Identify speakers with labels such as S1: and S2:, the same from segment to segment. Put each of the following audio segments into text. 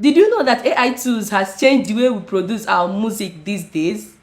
S1: Did you know that AI tools has changed the way we produce our music these days?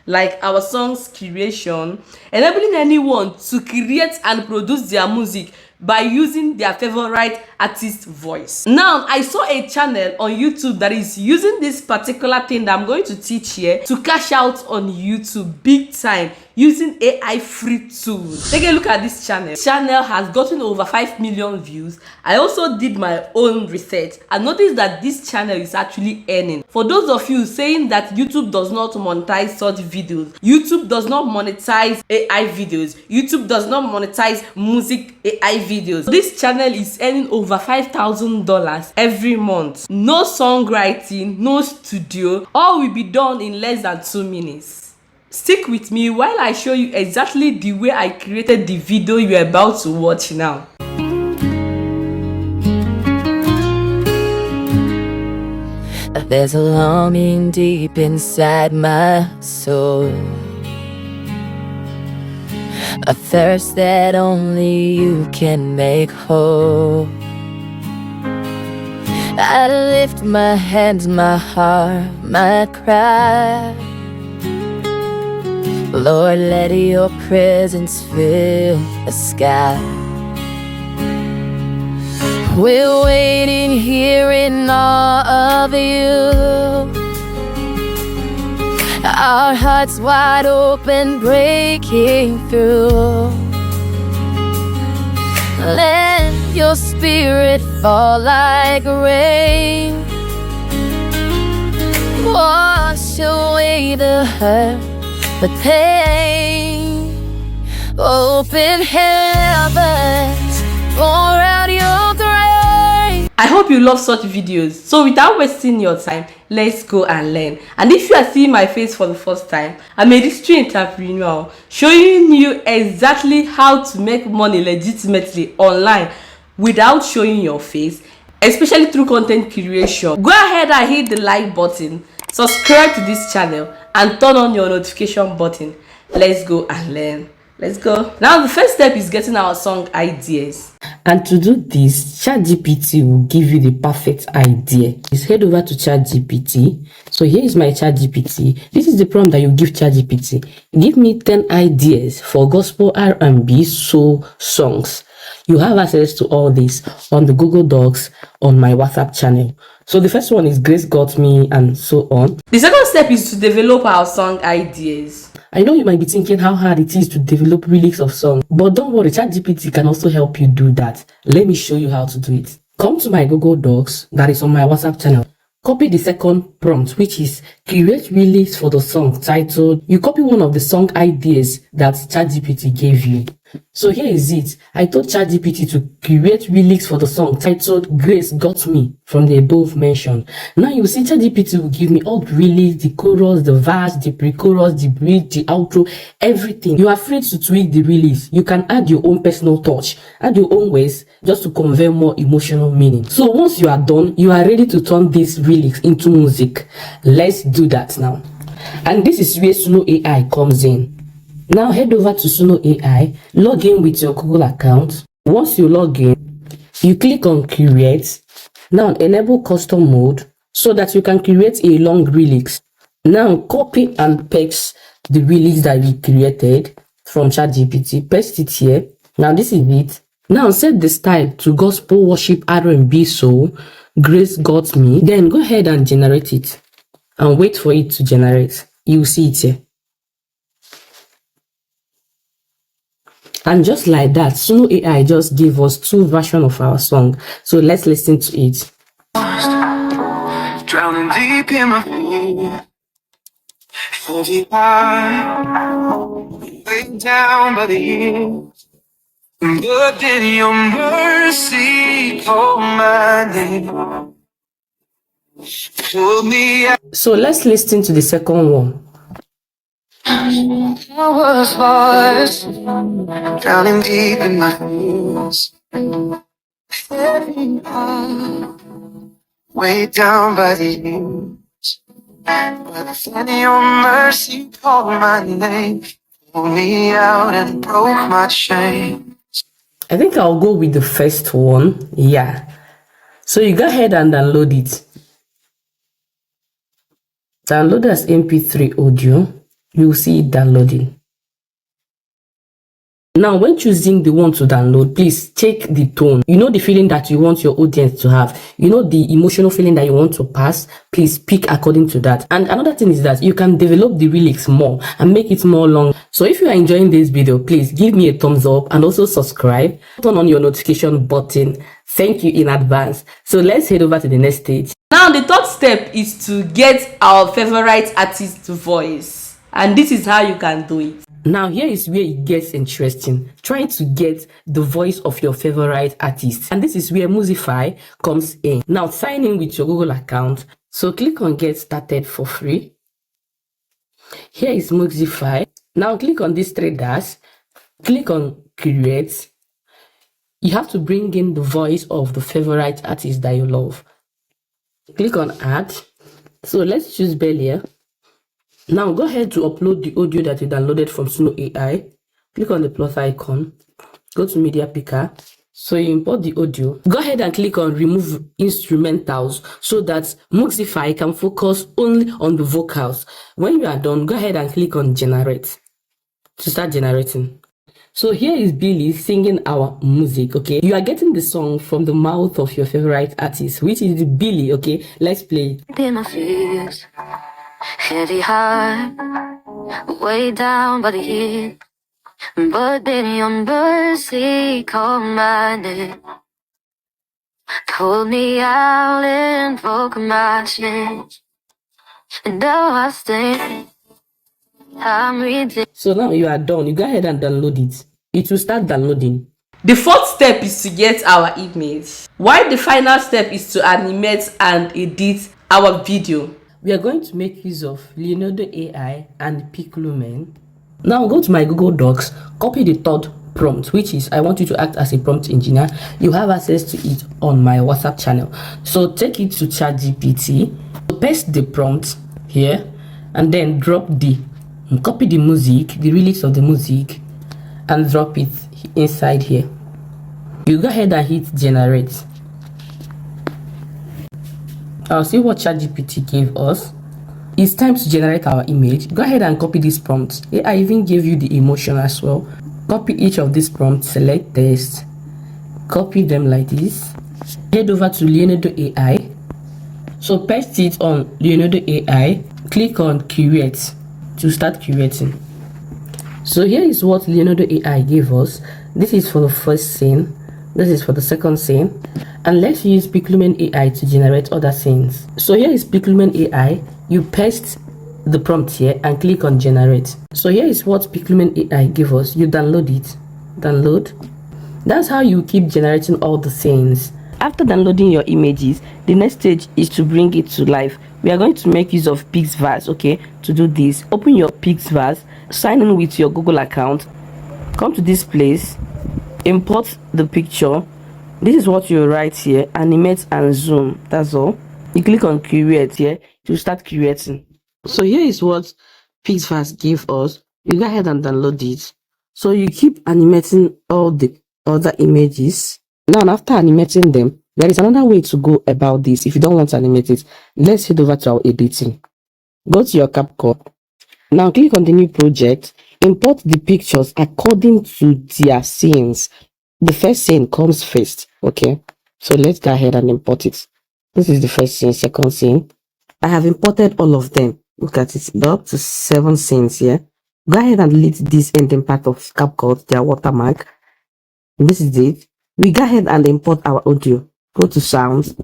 S1: Like our songs creation, enabling anyone to create and produce their music by using their favorite artist voice. Now, I saw a channel on YouTube that is using this particular thing that I'm going to teach here to cash out on YouTube big time using AI free tools. Take a look at this channel. This channel has gotten over 5 million views. I also did my own research and noticed that this channel is actually earning. For those of you saying that YouTube does not monetize such videos, YouTube does not monetize AI videos, YouTube does not monetize music AI videos. This channel is earning over $5,000 every month. No songwriting, no studio, all will be done in less than 2 minutes. Stick with me while I show you exactly the way I created the video you're about to watch now.
S2: There's a longing deep inside my soul, a thirst that only you can make whole. I lift my hands, my heart, my cry. Lord, let your presence fill the sky. We're waiting here in awe of you, our hearts wide open, breaking through. Let your spirit fall like rain, wash away the hurt, the pain. Open heavens, pour out your grace.
S1: I hope you love such videos. So without wasting your time, let's go and learn. And if you are seeing my face for the first time, I'm a digital entrepreneur showing you exactly how to make money legitimately online without showing your face, especially through content creation. Go ahead and hit the like button, subscribe to this channel, and turn on your notification button. Let's go and learn. Let's go. Now the first step is getting our song ideas. And to do this, ChatGPT will give you the perfect idea. Just head over to ChatGPT. So here is my ChatGPT. This is the prompt that you give ChatGPT. Give me 10 ideas for gospel, R&B, soul songs. You have access to all this on the Google Docs on my WhatsApp channel. So the first one is Grace Got Me and so on. The second step is to develop our song ideas. I know you might be thinking how hard it is to develop lyrics of songs, but don't worry, ChatGPT can also help you do that. Let me show you how to do it. Come to my Google Docs that is on my WhatsApp channel. Copy the second prompt, which is create lyrics for the song titled. You copy one of the song ideas that ChatGPT gave you. So here is it. I told ChatGPT to create lyrics for the song titled Grace Got Me from the above mentioned. Now you see ChatGPT will give me all the lyrics, the chorus, the verse, the pre-chorus, the bridge, the outro, everything. You are free to tweak the lyrics. You can add your own personal touch, add your own ways just to convey more emotional meaning. So once you are done, you are ready to turn these lyrics into music. Let's do that now. And this is where Suno AI comes in. Now head over to Suno AI, log in with your Google account. Once you log in, you click on create. Now enable custom mode so that you can create a long lyrics. Now copy and paste the lyrics that we created from ChatGPT. Paste it here. Now this is it. Now set the style to gospel, worship, R&B, soul. Grace Got Me. Then go ahead and generate it and wait for it to generate. You see it here. And just like that, Suno AI just gave us 2 versions of our song. So let's listen to it. Drowning deep in my feet, heavy heart, weighed down by the years, but then your mercy called my name. Pulled me out. So let's listen to the second one. I was lost, drowning deep in my fears, heavy heart, weighed down by the years, but then your mercy called my name, pulled me out and broke my chains. I think I'll go with the first one. Yeah. So you go ahead and download it. Download as MP3 audio. You will see it downloading. Now, when choosing the one to download, please check the tone. You know the feeling that you want your audience to have. You know the emotional feeling that you want to pass. Please pick according to that. And another thing is that you can develop the lyrics more and make it more long. So if you are enjoying this video, please give me a thumbs up and also subscribe. Turn on your notification button. Thank you in advance. So let's head over to the next stage. Now, the third step is to get our favorite artist's voice. And this is how you can do it. Now, here is where it gets interesting. Try to get the voice of your favorite artist. And this is where Musicfy comes in. Now, sign in with your Google account. So click on Get Started for free. Here is Musicfy. Now, click on this three dash. Click on Create. You have to bring in the voice of the favorite artist that you love. Click on Add. So let's choose Belia. Now go ahead to upload the audio that you downloaded from Suno AI. Click on the plus icon. Go to Media Picker. So you import the audio. Go ahead and click on Remove Instrumentals so that Musicfy can focus only on the vocals. When you are done, go ahead and click on Generate to start generating. So here is Billy singing our music, okay? You are getting the song from the mouth of your favorite artist, which is Billy, okay? Let's play it.
S2: Heavy heart, way down by the head, but then your mercy called my name, pulled me out and broke my chains, and now I stand, I'm redeemed.
S1: So now you are done. You go ahead and download it. It will start downloading. The fourth step is to get our image, while the final step is to animate and edit our video. We are going to make use of Leonardo AI and Piclumen. Now go to my Google Docs, copy the third prompt, which is I want you to act as a prompt engineer. You have access to it on my WhatsApp channel. So take it to ChatGPT, paste the prompt here, and then copy the music, the lyrics of the music, and drop it inside here. You go ahead and hit generate. I'll see what ChatGPT gave us. It's time to generate our image. Go ahead and copy this prompt. I even gave you the emotion as well. Copy each of these prompts, select text, copy them like this. Head over to Leonardo AI. So paste it on Leonardo AI. Click on Create to start creating. So here is what Leonardo AI gave us. This is for the first scene. This is for the second scene. And let's use Piclumen AI to generate other scenes. So here is Piclumen AI. You paste the prompt here and click on generate. So here is what Piclumen AI gave us. You download it. Download. That's how you keep generating all the scenes. After downloading your images, the next stage is to bring it to life. We are going to make use of Pixverse, okay? To do this, open your Pixverse, sign in with your Google account, come to this place, import the picture. This is what you write here, animate and zoom. That's all. You click on create here to start creating. So here is what Pixverse gave us. You go ahead and download it. So you keep animating all the other images. Now, after animating them, there is another way to go about this. If you don't want to animate it, let's head over to our editing. Go to your CapCut. Now click on the new project. Import the pictures according to their scenes. The first scene comes first, okay? So let's go ahead and import it. This is the first scene, second scene. I have imported all of them. Look at it, up to 7 scenes here. Go ahead and delete this ending part of CapCut, their watermark. And this is it. We go ahead and import our audio. Go to sound,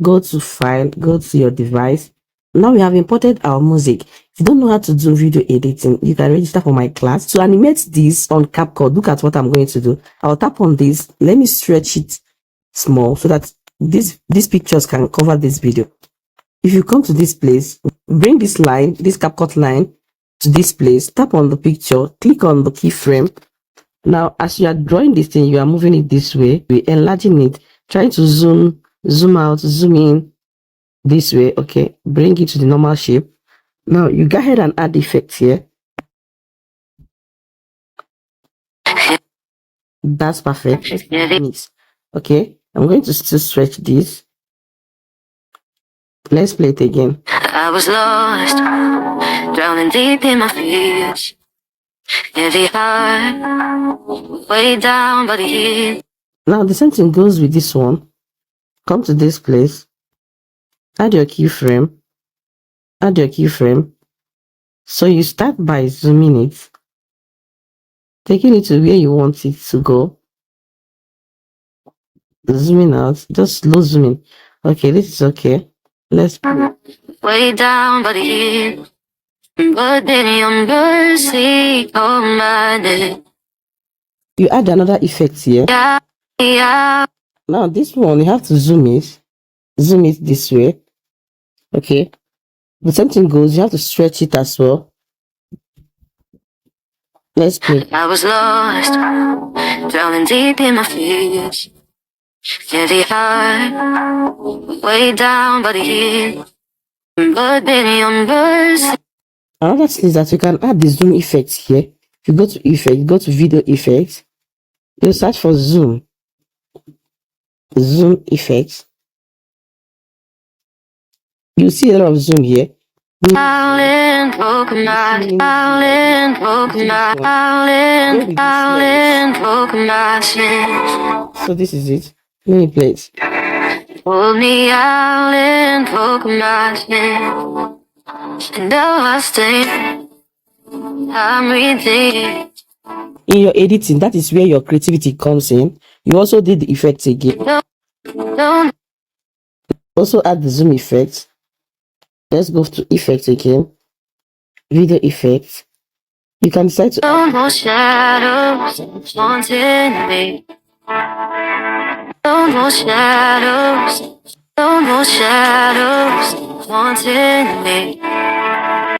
S1: go to file, go to your device. Now we have imported our music. If you don't know how to do video editing, you can register for my class. To animate this on CapCut, look at what I'm going to do. I'll tap on this. Let me stretch it small so that these pictures can cover this video. If you come to this place, bring this line, this CapCut line to this place, tap on the picture, click on the keyframe. Now, as you are drawing this thing, you are moving it this way, we're enlarging it, trying to zoom out, zoom in this way, okay? Bring it to the normal shape. Now, you go ahead and add effects here. That's perfect. Okay, I'm going to still stretch this. Let's play it again.
S2: I was lost, drowning deep in my fears. Heavy heart, way down by the heel.
S3: Now the same thing goes with this one. Come to this place, add your keyframe, so you start by zooming it, taking it to where you want it to go, zooming out, just slow zooming. Okay, this is okay. Let's play.
S2: Way down by the heel, but then your mercy commanded.
S3: You add another effect here.
S2: Yeah.
S3: Now this one, you have to zoom it this way. Okay, the same thing goes, you have to stretch it as well. Let's play.
S2: I was lost, drowning deep in my fears. Heavy heart, way down by the heel, but then your mercy.
S3: Another thing is that you can add the zoom effect here. If you go to effect, go to video effects, you search for zoom effects. You see a lot of zoom here. So this is it. Let me play it.
S2: Hold me out and poke my chin. And now I stand, I'm rethinking.
S3: In your editing, that is where your creativity comes in. You also did the effects again.
S2: Don't
S3: Also add the zoom effect. Let's go to effects again. Video effects. You can decide to
S2: no more shadows haunting me. No more shadows. No more shadows haunting me.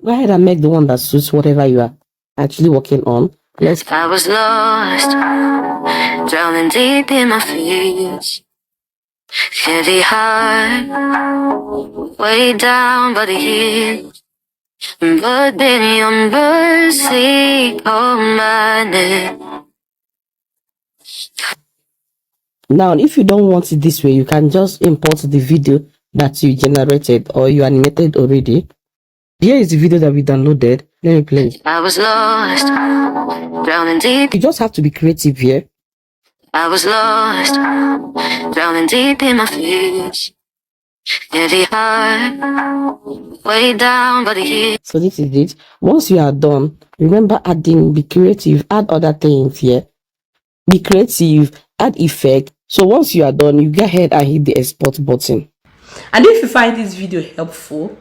S3: go ahead and make the one that suits whatever you are actually working on.
S2: I was lost, drowning deep in my fears. Heavy heart, way down by the heel. But then your mercy commanded.
S3: Now, if you don't want it this way, you can just import the video that you generated or you animated already. Here is the video that we downloaded. Let me play it.
S2: I was lost, drowning deep.
S3: You just have to be creative here.
S2: I was lost, drowning deep in my fears. Heavy heart, way down by the heel.
S3: So this is it. Once you are done, remember adding, be creative, add other things here. Be creative, add effect. So once you are done, you go ahead and hit the export button.
S1: And if you find this video helpful,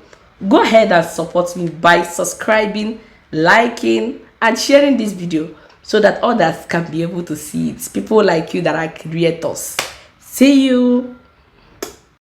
S1: go ahead and support me by subscribing, liking, and sharing this video so that others can be able to see it. People like you that are creators. See you.